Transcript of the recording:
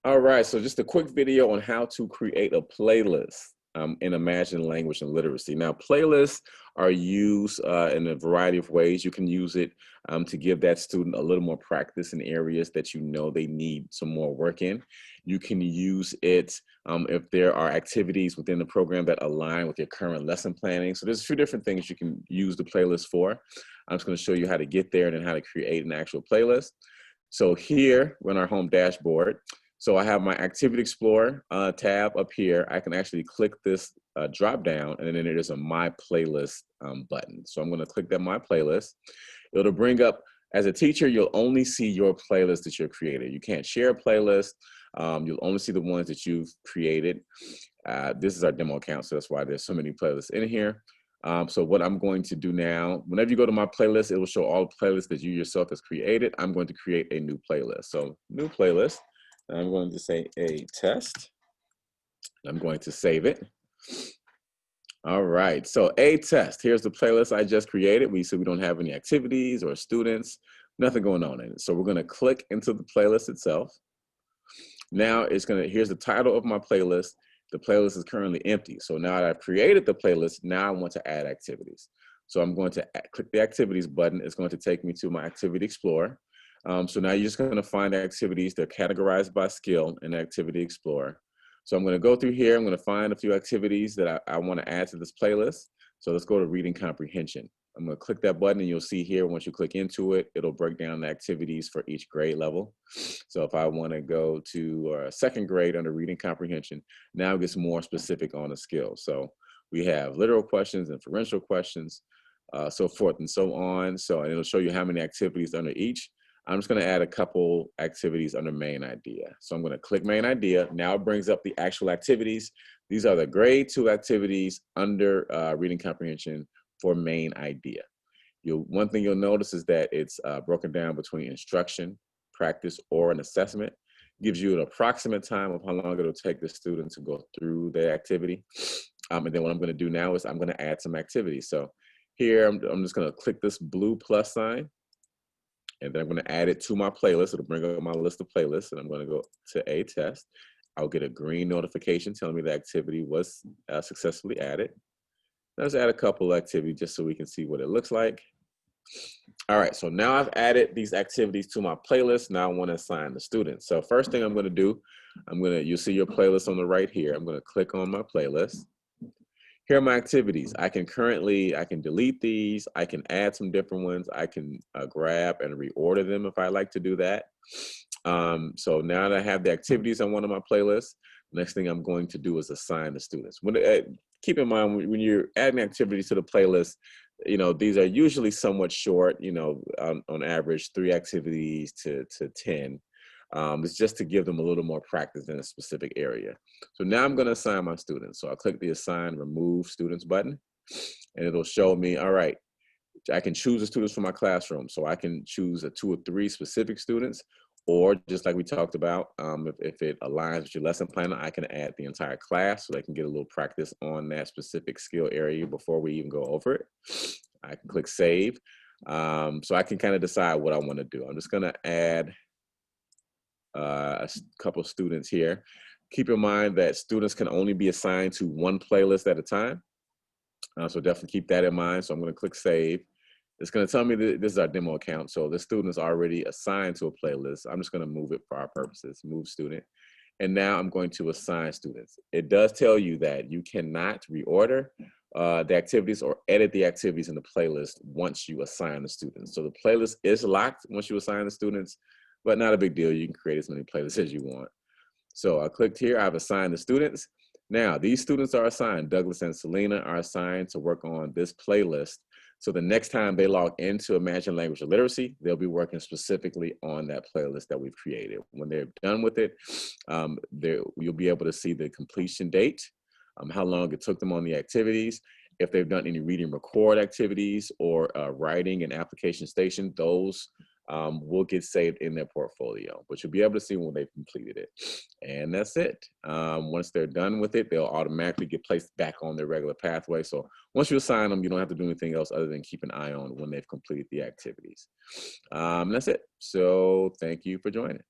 All right, so just a quick video on how to create a playlist in Imagine Language and Literacy. Now, playlists are used in a variety of ways. You can use it to give that student a little more practice in areas that you know they need some more work in. You can use it if there are activities within the program that align with your current lesson planning. So there's a few different things you can use the playlist for. I'm just going to show you how to get there and then how to create an actual playlist. So here, we're on our home dashboard. So I have my Activity Explorer tab up here. I can actually click this drop down, and then there's a My Playlist button. So I'm going to click that My Playlist. It'll bring up, as a teacher, you'll only see your playlist that you're created. You can't share a playlist. You'll only see the ones that you've created. This is our demo account, so that's why there's so many playlists in here. So what I'm going to do now, whenever you go to my playlist, it will show all the playlists that you yourself has created. I'm going to create a new playlist. So new playlist. I'm going to say a test. I'm going to save it. All right, so a test. Here's the playlist I just created. We see we don't have any activities or students, nothing going on in it. So we're going to click into the playlist itself. Now here's the title of my playlist. The playlist is currently empty. So now that I've created the playlist, now I want to add activities. So I'm going to click the activities button. It's going to take me to my Activity Explorer. So now you're just going to find activities that are categorized by skill in Activity Explorer. So I'm going to go through here. I'm going to find a few activities that I want to add to this playlist. So let's go to Reading Comprehension. I'm going to click that button, and you'll see here, once you click into it, it'll break down the activities for each grade level. So if I want to go to second grade under Reading Comprehension, now it gets more specific on the skill. So we have literal questions, inferential questions, so forth and so on. So and it'll show you how many activities under each. I'm just going to add a couple activities under main idea. So I'm going to click main idea. Now it brings up the actual activities. These are the grade 2 activities under reading comprehension for main idea. One thing you'll notice is that it's broken down between instruction, practice, or an assessment. It gives you an approximate time of how long it'll take the student to go through the activity. And then what I'm going to do now is I'm going to add some activities. So here I'm just going to click this blue plus sign. And then I'm going to add it to my playlist. It'll bring up my list of playlists, and I'm going to go to a test. I'll get a green notification telling me the activity was successfully added. Let's add a couple activities just so we can see what it looks like. All right, so now I've added these activities to my playlist. Now I want to assign the students. So first thing I'm going to do, you'll see your playlist on the right here. I'm going to click on my playlist. Here are my activities. I can delete these. I can add some different ones. I can grab and reorder them if I like to do that. So now that I have the activities on one of my playlists, the next thing I'm going to do is assign the students. Keep in mind, when you're adding activities to the playlist, these are usually somewhat short, on average 3 activities to 10. It's just to give them a little more practice in a specific area. So now I'm going to assign my students. So I'll click the Assign Remove Students button, and it'll show me, all right, I can choose the students from my classroom. So I can choose 2 or 3 specific students, or just like we talked about, if it aligns with your lesson plan, I can add the entire class so they can get a little practice on that specific skill area before we even go over it. I can click Save. So I can kind of decide what I want to do. I'm just going to add a couple students here. Keep in mind that students can only be assigned to 1 playlist at a time. So definitely keep that in mind. So I'm going to click Save. It's going to tell me that this is our demo account. So the student is already assigned to a playlist. I'm just going to move it for our purposes, move student. And now I'm going to assign students. It does tell you that you cannot reorder the activities or edit the activities in the playlist once you assign the students. So the playlist is locked once you assign the students, but not a big deal. You can create as many playlists as you want. So I clicked here. I've assigned the students. Now these students are assigned. Douglas and Selena are assigned to work on this playlist. So the next time they log into Imagine Language and Literacy, they'll be working specifically on that playlist that we've created. When they're done with it, you'll be able to see the completion date, how long it took them on the activities. If they've done any reading record activities or writing and application station, those will get saved in their portfolio, but you'll be able to see when they've completed it. And that's it. Once they're done with it, they'll automatically get placed back on their regular pathway. So once you assign them, you don't have to do anything else other than keep an eye on when they've completed the activities. And that's it. So thank you for joining.